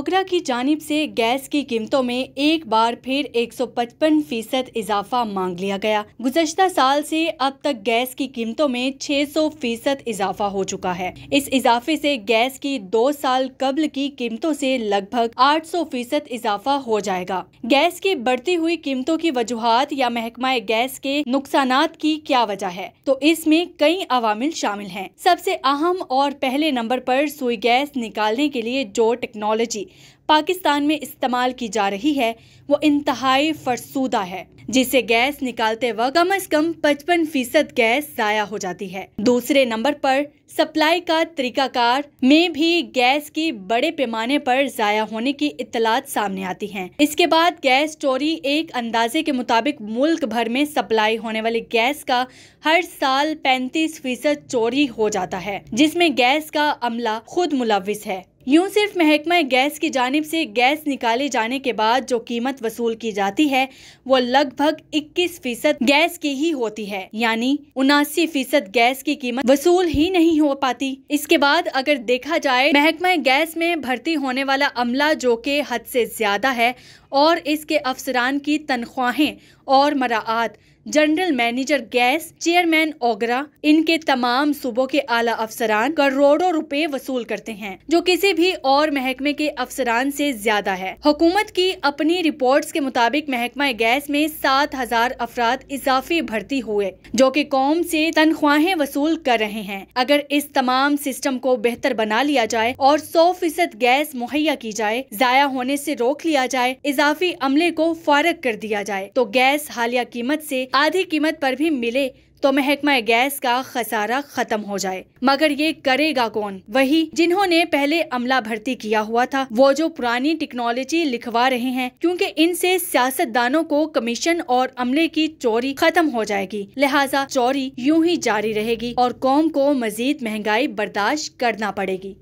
ओगरा की जानिब से गैस की कीमतों में एक बार फिर 155% इजाफा मांग लिया गया। गुज़श्ता साल से अब तक गैस की कीमतों में 600% इजाफा हो चुका है। इस इजाफे से गैस की 2 साल कबल की कीमतों से लगभग 800% इजाफा हो जाएगा। गैस की बढ़ती हुई कीमतों की वजूहात या महकमा गैस के नुकसानात की क्या वजह है, तो इसमें कई अवामिल शामिल हैं। सबसे अहम और पहले नंबर पर सुई गैस निकालने के लिए जो टेक्नोलॉजी पाकिस्तान में इस्तेमाल की जा रही है वो इंतहाई फरसूदा है, जिससे गैस निकालते वक्त कम से कम 55% गैस जाया हो जाती है। दूसरे नंबर पर सप्लाई का तरीकाकार में भी गैस की बड़े पैमाने पर जाया होने की इत्तलात सामने आती हैं। इसके बाद गैस चोरी। एक अंदाजे के मुताबिक मुल्क भर में सप्लाई होने वाली गैस का हर साल 35% चोरी हो जाता है, जिसमें गैस का अमला खुद मुलविस है। यूं सिर्फ महकमा गैस की जानिब से गैस निकाले जाने के बाद जो कीमत वसूल की जाती है वो लगभग 21% गैस की ही होती है, यानी 79% गैस की कीमत वसूल ही नहीं हो पाती। इसके बाद अगर देखा जाए महकमा गैस में भर्ती होने वाला अमला जो कि हद से ज्यादा है और इसके अफसरान की तनख्वाहें और मराआत जनरल मैनेजर गैस, चेयरमैन ओगरा, इनके तमाम सूबों के आला अफसरान करोड़ों रुपए वसूल करते हैं, जो किसी भी और महकमे के अफसरान से ज्यादा है। हुकूमत की अपनी रिपोर्ट्स के मुताबिक महकमा गैस में 7,000 अफराद इजाफी भर्ती हुए जो कि कौम से तनख्वाहें वसूल कर रहे हैं। अगर इस तमाम सिस्टम को बेहतर बना लिया जाए और 100% गैस मुहैया की जाए, जाया होने से रोक लिया जाए, इजाफी अमले को फारग कर दिया जाए, तो गैस हालिया कीमत से आधी कीमत पर भी मिले तो महकमा गैस का खसारा खत्म हो जाए। मगर ये करेगा कौन? वही जिन्होंने पहले अमला भर्ती किया हुआ था, वो जो पुरानी टेक्नोलॉजी लिखवा रहे हैं, क्योंकि इनसे सियासतदानों को कमीशन और अमले की चोरी खत्म हो जाएगी। लिहाजा चोरी यूं ही जारी रहेगी और कौम को मजीद महंगाई बर्दाश्त करना पड़ेगी।